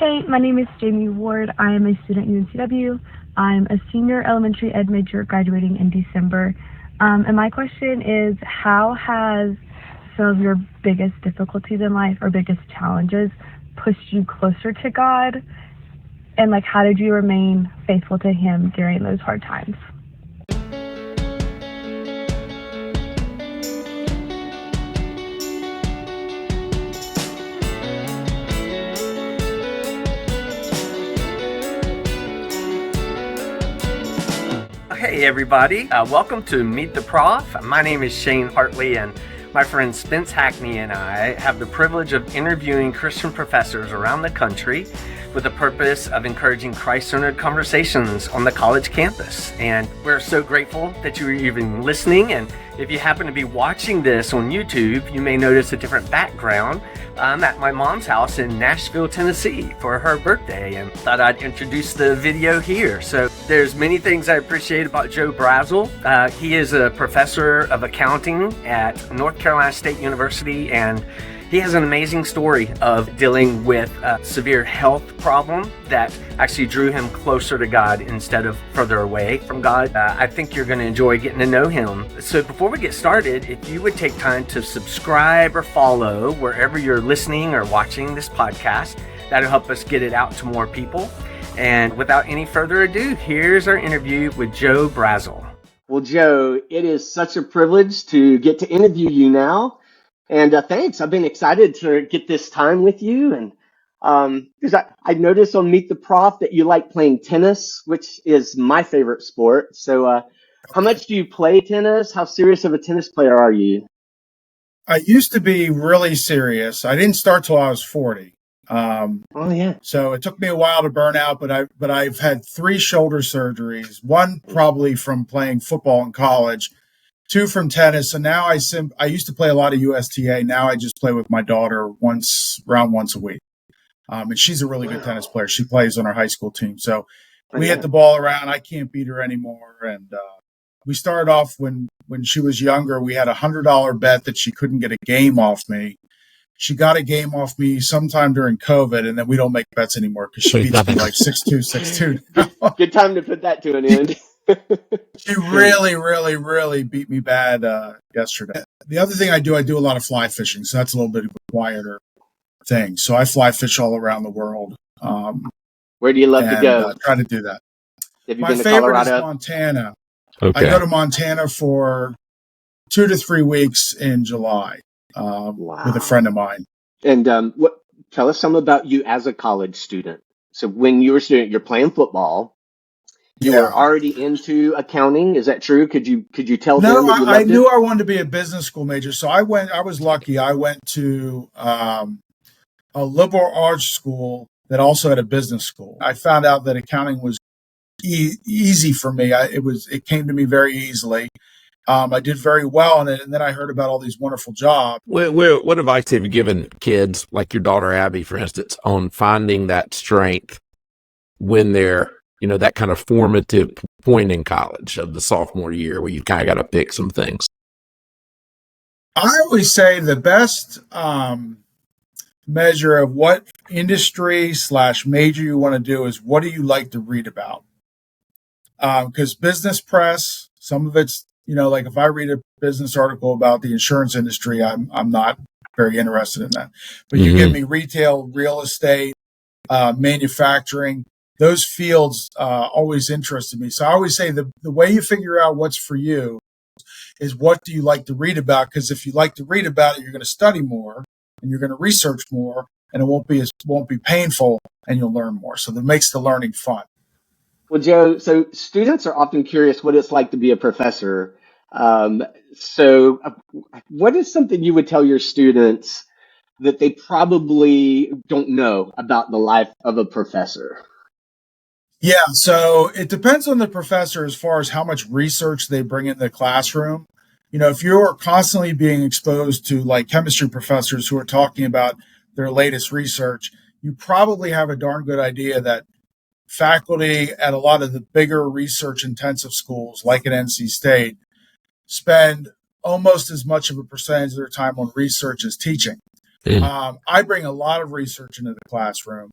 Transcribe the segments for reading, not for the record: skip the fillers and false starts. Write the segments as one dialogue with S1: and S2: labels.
S1: Hey, my name is Jamie Ward. I am a student at UNCW. I'm a senior elementary ed major graduating in December. And my question is, how has some of your biggest difficulties in life or biggest challenges pushed you closer to God? And how did you remain faithful to Him during those hard times?
S2: Hey everybody, welcome to Meet the Prof. My name is Shane Hartley, and my friend Spence Hackney and I have the privilege of interviewing Christian professors around the country with the purpose of encouraging Christ-centered conversations on the college campus. And we're so grateful that you're even listening. And if you happen to be watching this on YouTube, you may notice a different background. I'm at my mom's house in Nashville, Tennessee for her birthday, and thought I'd introduce the video here. So there's many things I appreciate about Joe Brazel. He is a professor of accounting at North Carolina State University, and he has an amazing story of dealing with a severe health problem that actually drew him closer to God instead of further away from God. I think you're going to enjoy getting to know him. So before we get started, if you would take time to subscribe or follow wherever you're listening or watching this podcast, that'll help us get it out to more people. And without any further ado, here's our interview with Joe Brazel.
S3: Well, Joe, it is such a privilege to get to interview you now. And thanks. I've been excited to get this time with you. And because I noticed on Meet the Prof that you like playing tennis, which is my favorite sport. So how much do you play tennis? How serious of a tennis player are you?
S4: I used to be really serious. I didn't start till I was 40.
S3: Oh, yeah.
S4: So it took me a while to burn out, but I've had 3 shoulder surgeries, one probably from playing football in college, 2 from tennis. And now I used to play a lot of USTA. Now I just play with my daughter around once a week. And she's a really good tennis player. She plays on our high school team. So we hit the ball around. I can't beat her anymore. And we started off when she was younger. We had a $100 bet that she couldn't get a game off me. She got a game off me sometime during COVID, and then we don't make bets anymore because she beats me like 6-2, 6-2.
S3: Good time to put that to an end.
S4: She really, really, really beat me bad yesterday. The other thing I do a lot of fly fishing, so that's a little bit of a quieter thing. So I fly fish all around the world.
S3: Where do you love to go?
S4: Try to do that.
S3: Have you
S4: My
S3: been to
S4: favorite
S3: Colorado?
S4: is Montana.
S5: Okay.
S4: I go to Montana for 2 to 3 weeks in July with a friend of mine.
S3: And tell us some about you as a college student. So when you were a student, you're playing football. You were already into accounting. Is that true? Could you tell them that you loved
S4: I knew
S3: it?
S4: I wanted to be a business school major. So I was lucky. I went to a liberal arts school that also had a business school. I found out that accounting was easy for me. It came to me very easily. I did very well in it, and then I heard about all these wonderful jobs.
S5: What advice have you given kids, like your daughter Abby, for instance, on finding that strength when they're, that kind of formative point in college of the sophomore year where you kind of got to pick some things?
S4: I always say the best measure of what industry / major you want to do is what do you like to read about? Because business press, some of it's, like if I read a business article about the insurance industry, I'm not very interested in that. But you give me retail, real estate, manufacturing, those fields always interested me. So I always say the way you figure out what's for you is what do you like to read about? Because if you like to read about it, you're going to study more and you're going to research more, and it won't be painful, and you'll learn more. So that makes the learning fun.
S3: Well, Joe, so students are often curious what it's like to be a professor. So what is something you would tell your students that they probably don't know about the life of a professor?
S4: Yeah, so it depends on the professor as far as how much research they bring in the classroom. If you're constantly being exposed to like chemistry professors who are talking about their latest research, you probably have a darn good idea that faculty at a lot of the bigger research intensive schools like at NC State spend almost as much of a percentage of their time on research as teaching. I bring a lot of research into the classroom.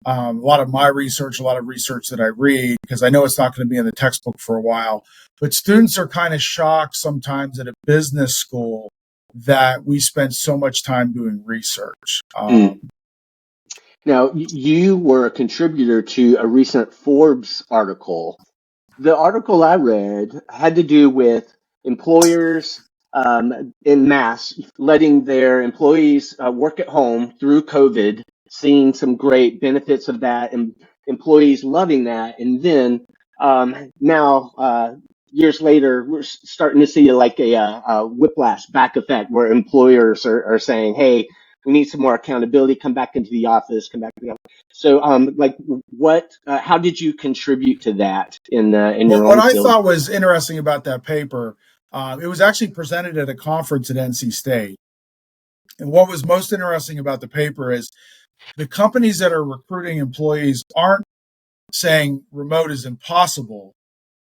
S4: a lot of my research, a lot of research that I read, because I know it's not going to be in the textbook for a while. But students are kind of shocked sometimes at a business school that we spend so much time doing research.
S3: Now, you were a contributor to a recent Forbes article. The article I read had to do with employers in mass letting their employees work at home through COVID, seeing some great benefits of that, and employees loving that. And then now, years later, we're starting to see like a whiplash back effect where employers are saying, hey, we need some more accountability, come back into the office, come back to the office. So, like, how did you contribute to that in your
S4: What
S3: own
S4: I
S3: field?
S4: thought was interesting about that paper, it was actually presented at a conference at NC State. And what was most interesting about the paper is the companies that are recruiting employees aren't saying remote is impossible,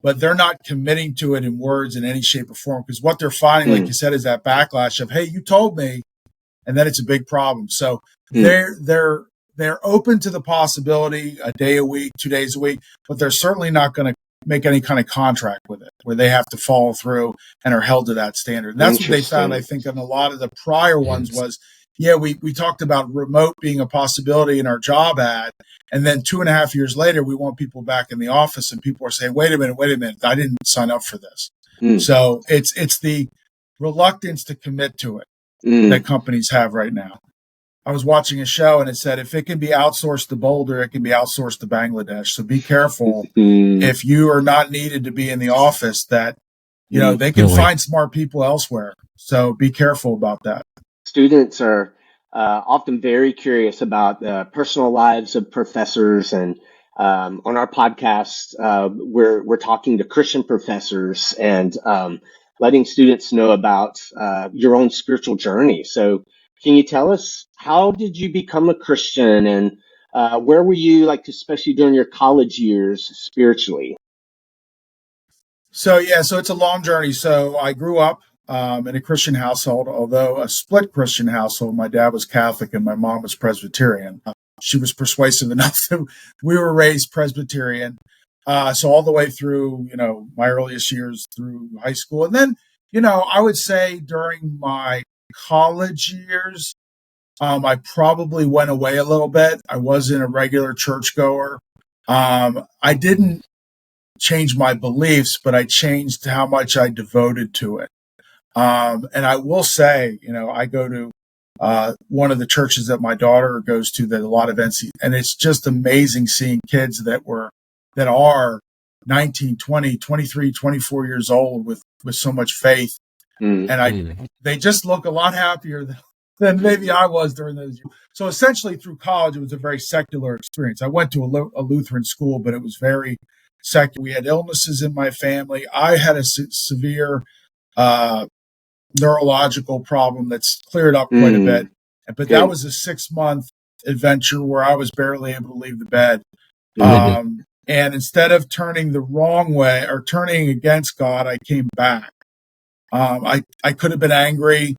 S4: but they're not committing to it in words in any shape or form. Because what they're finding, like you said, is that backlash of, hey, you told me, and then it's a big problem. So they're open to the possibility a day a week, 2 days a week, but they're certainly not going to make any kind of contract with it where they have to follow through and are held to that standard. And that's what they found, I think, on a lot of the prior ones was, we talked about remote being a possibility in our job ad. And then 2.5 years later, we want people back in the office and people are saying, wait a minute, I didn't sign up for this. So it's the reluctance to commit to it that companies have right now. I was watching a show and it said, if it can be outsourced to Boulder, it can be outsourced to Bangladesh. So be careful if you are not needed to be in the office that, they can find smart people elsewhere. So be careful about that.
S3: Students are often very curious about the personal lives of professors. And on our podcast, we're talking to Christian professors and letting students know about your own spiritual journey. So can you tell us, how did you become a Christian, and where were you, like, especially during your college years, spiritually?
S4: So it's a long journey. So I grew up in a Christian household, although a split Christian household. My dad was Catholic and my mom was Presbyterian. She was persuasive enough that we were raised Presbyterian. So all the way through, my earliest years through high school. And then, I would say during my college years, I probably went away a little bit. I wasn't a regular churchgoer. I didn't change my beliefs, but I changed how much I devoted to it. And I will say, I go to one of the churches that my daughter goes to that a lot of NC, and it's just amazing seeing kids that are 19, 20, 23, 24 years old with so much faith. And they just look a lot happier than maybe I was during those years. So essentially through college, it was a very secular experience. I went to a Lutheran school, but it was very secular. We had illnesses in my family. I had a severe neurological problem that's cleared up quite a bit. But that was a 6-month adventure where I was barely able to leave the bed. And instead of turning the wrong way or turning against God, I came back. I could have been angry.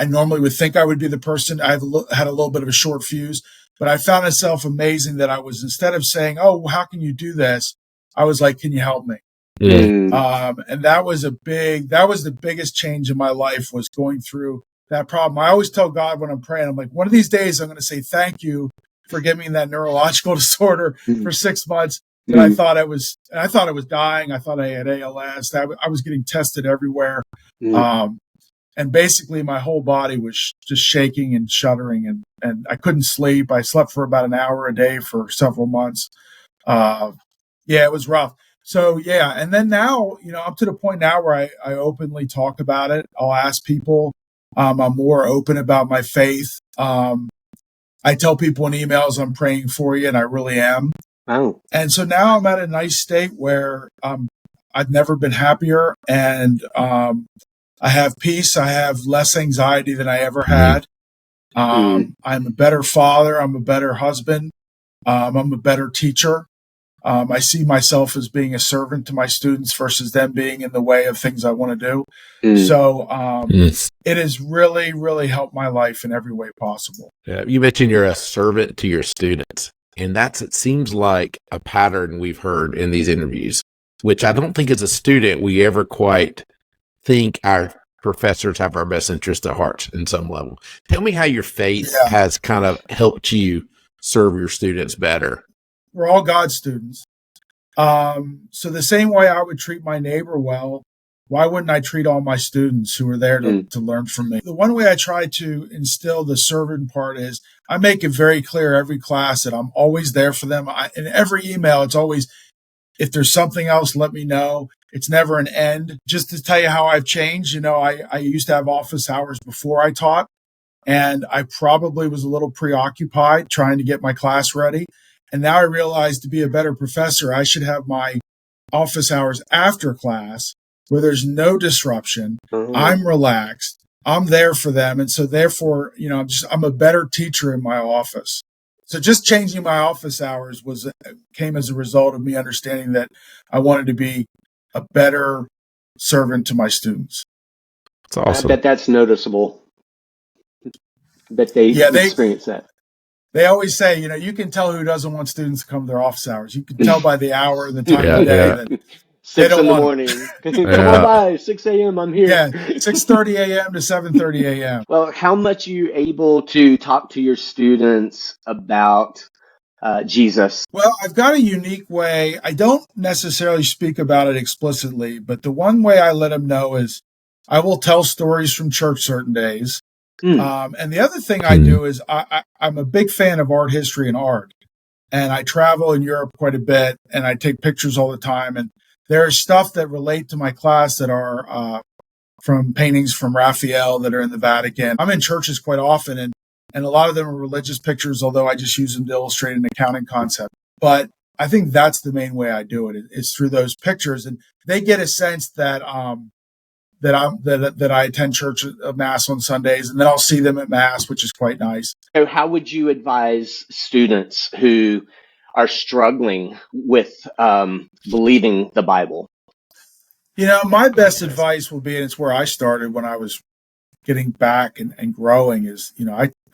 S4: I normally would think I would be the person. I had a little bit of a short fuse, but I found myself amazing that I was, instead of saying, oh, how can you do this? I was like, can you help me? And that was the biggest change in my life, was going through that problem. I always tell God when I'm praying, I'm like, one of these days I'm going to say thank you for giving me that neurological disorder for 6 months. And I thought I was dying. I thought I had ALS. I was getting tested everywhere. And basically my whole body was just shaking and shuddering, and I couldn't sleep. I slept for about an hour a day for several months. It was rough. So, and then now, I'm to the point now where I openly talk about it. I'll ask people. I'm more open about my faith. I tell people in emails, I'm praying for you, and I really am.
S3: Wow.
S4: And so now I'm at a nice state where I've never been happier, and I have peace. I have less anxiety than I ever had. I'm a better father. I'm a better husband. I'm a better teacher. I see myself as being a servant to my students versus them being in the way of things I want to do. So it has really, really helped my life in every way possible.
S5: Yeah, you mentioned you're a servant to your students. And it seems like a pattern we've heard in these interviews, which I don't think as a student we ever quite think our professors have our best interest at heart in some level. Tell me how your faith has kind of helped you serve your students better.
S4: We're all God's students. So the same way I would treat my neighbor well, why wouldn't I treat all my students who are there to learn from me? The one way I try to instill the servant part is I make it very clear every class that I'm always there for them. In every email, it's always, if there's something else, let me know. It's never an end. Just to tell you how I've changed, I used to have office hours before I taught, and I probably was a little preoccupied trying to get my class ready. And now I realize to be a better professor, I should have my office hours after class where there's no disruption. I'm relaxed. I'm there for them. And so therefore, I'm a better teacher in my office. So just changing my office hours came as a result of me understanding that I wanted to be a better servant to my students.
S5: That's awesome.
S3: I bet that's noticeable. I bet they experience that.
S4: They always say, you can tell who doesn't want students to come to their office hours. You can tell by the hour and the time of the day that
S3: 6 in the morning. Come on by, 6 a.m. I'm here.
S4: Yeah, 6:30 a.m. to 7:30 a.m.
S3: Well, how much are you able to talk to your students about Jesus?
S4: Well, I've got a unique way. I don't necessarily speak about it explicitly, but the one way I let them know is I will tell stories from church certain days. And the other thing I do is I'm a big fan of art history and art. And I travel in Europe quite a bit, and I take pictures all the time. And there's stuff that relate to my class that are from paintings from Raphael that are in the Vatican. I'm in churches quite often, and a lot of them are religious pictures, although I just use them to illustrate an accounting concept. But I think that's the main way I do it. It's through those pictures, and they get a sense that that I attend church mass on Sundays, and then I'll see them at mass, which is quite nice.
S3: So how would you advise students who are struggling with believing the Bible?
S4: My best advice will be, and it's where I started when I was getting back and growing, is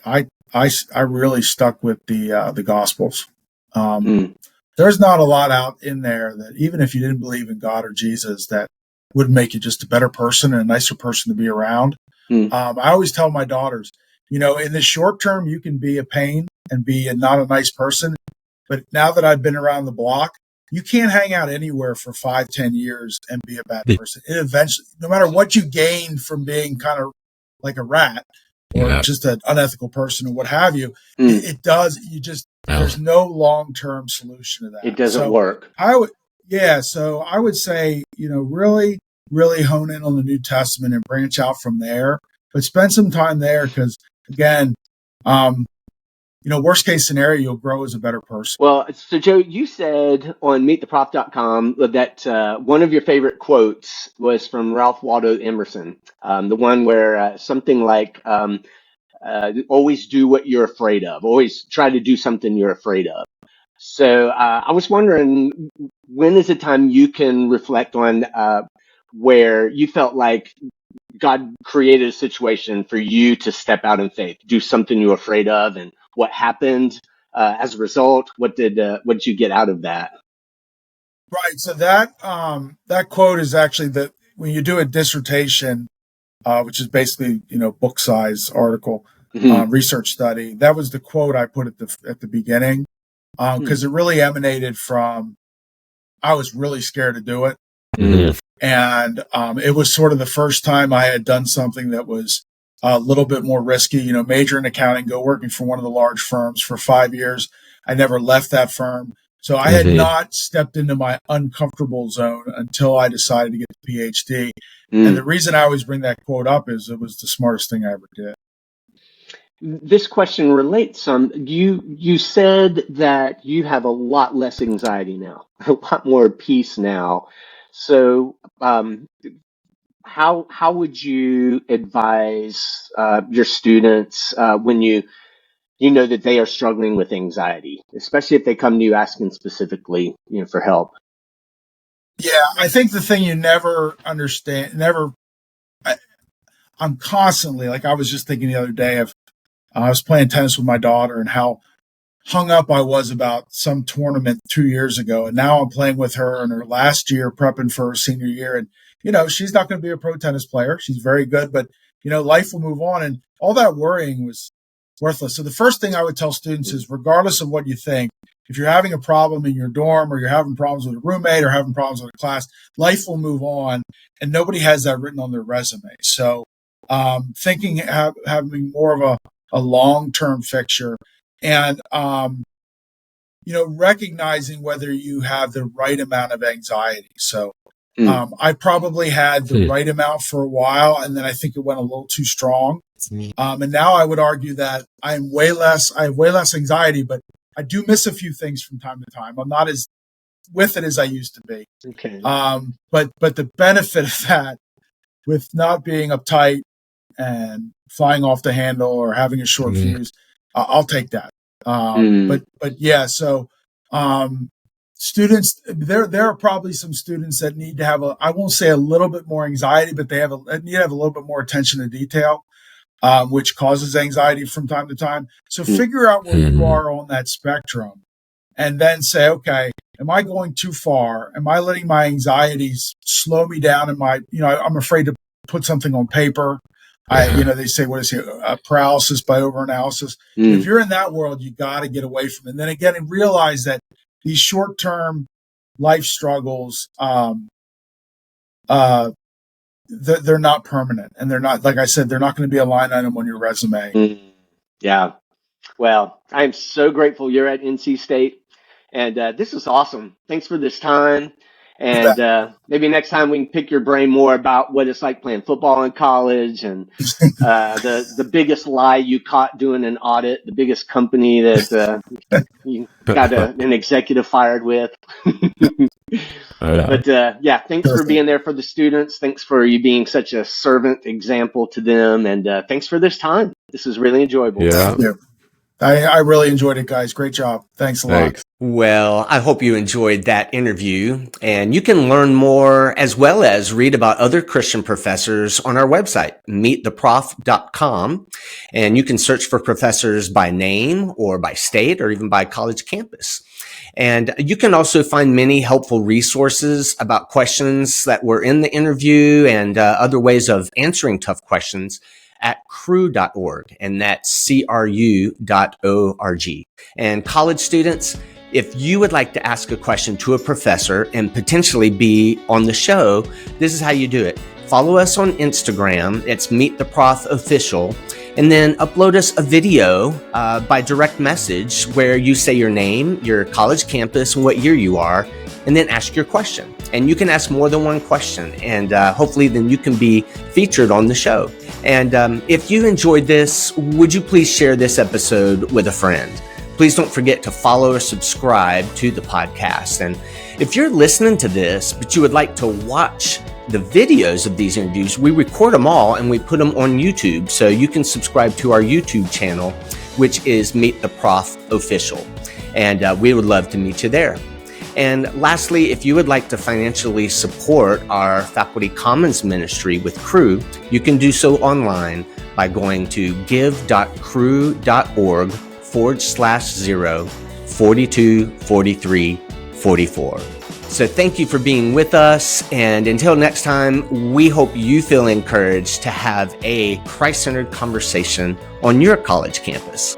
S4: I really stuck with the Gospels. There's not a lot out in there that, even if you didn't believe in God or Jesus, that would make you just a better person and a nicer person to be around. I always tell my daughters, in the short term, you can be a pain and be not a nice person. But now that I've been around the block, you can't hang out anywhere for 5-10 years and be a bad person. It eventually, no matter what you gain from being kind of like a rat or just an unethical person or what have you, it does. There's no long-term solution to that.
S3: It doesn't work.
S4: So I would say, really, really hone in on the New Testament and branch out from there, but spend some time there because, again, worst case scenario, you'll grow as a better person.
S3: Well, so Joe, you said on meettheprof.com that one of your favorite quotes was from Ralph Waldo Emerson, the one where something like, always do what you're afraid of, always try to do something you're afraid of. So I was wondering, when is the time you can reflect on where you felt like God created a situation for you to step out in faith, do something you were afraid of, and what happened as a result? What did you get out of that?
S4: Right. So that quote is actually that when you do a dissertation, which is basically book size article, research study, that was the quote I put at the beginning because it really emanated from I was really scared to do it. And it was sort of the first time I had done something that was a little bit more risky, major in accounting, go working for one of the large firms for 5 years. I never left that firm. So I had not stepped into my uncomfortable zone until I decided to get the PhD. And the reason I always bring that quote up is it was the smartest thing I ever did.
S3: This question relates some. You said that you have a lot less anxiety now, a lot more peace now. So how would you advise your students when you know that they are struggling with anxiety, especially if they come to you asking specifically for help?
S4: Yeah, I think the thing you never understand, I'm constantly, like I was just thinking the other day of, I was playing tennis with my daughter and how hung up I was about some tournament 2 years ago. And now I'm playing with her in her last year, prepping for her senior year. And, she's not going to be a pro tennis player. She's very good, but, life will move on. And all that worrying was worthless. So the first thing I would tell students is, regardless of what you think, if you're having a problem in your dorm, or you're having problems with a roommate, or having problems with a class, life will move on, and nobody has that written on their resume. So having more of a long-term fixture, and recognizing whether you have the right amount of anxiety. So I probably had the right amount for a while, and then I think it went a little too strong. And now I would argue that I have way less anxiety, but I do miss a few things from time to time. I'm not as with it as I used to be.
S3: Okay.
S4: But the benefit of that, with not being uptight and flying off the handle or having a short fuse, I'll take that. But yeah, so students, there are probably some students that need to have I won't say a little bit more anxiety, but they need to have a little bit more attention to detail, which causes anxiety from time to time. So figure out where you are on that spectrum, and then say, okay, am I going too far? Am I letting my anxieties slow me down? I'm afraid to put something on paper. They say, what is it? Paralysis by overanalysis. If you're in that world, you got to get away from it. And then again, and realize that these short-term life struggles, they're not permanent, and they're not, like I said, they're not going to be a line item on your resume.
S3: Yeah. Well, I'm so grateful you're at NC State, and this is awesome. Thanks for this time. And maybe next time we can pick your brain more about what it's like playing football in college, and the biggest lie you caught doing an audit, the biggest company that you got an executive fired with. But thanks for being there for the students. Thanks for you being such a servant example to them. And thanks for this time. This is really enjoyable.
S4: Yeah. I really enjoyed it, guys. Great job. Thanks a lot.
S2: Well, I hope you enjoyed that interview, and you can learn more as well as read about other Christian professors on our website, meettheprof.com, and you can search for professors by name or by state or even by college campus. And you can also find many helpful resources about questions that were in the interview and other ways of answering tough questions at cru.org, and that's cru.org. And college students, if you would like to ask a question to a professor and potentially be on the show, this is how you do it. Follow us on Instagram. It's meettheprofofficial. And then upload us a video by direct message where you say your name, your college campus, and what year you are, and then ask your question. And you can ask more than one question, and hopefully then you can be featured on the show. And if you enjoyed this, would you please share this episode with a friend? Please don't forget to follow or subscribe to the podcast. And if you're listening to this, but you would like to watch the videos of these interviews, we record them all and we put them on YouTube. So you can subscribe to our YouTube channel, which is Meet the Prof Official. And we would love to meet you there. And lastly, if you would like to financially support our Faculty Commons ministry with Cru, you can do so online by going to give.cru.org/0424344. So thank you for being with us. And until next time, we hope you feel encouraged to have a Christ-centered conversation on your college campus.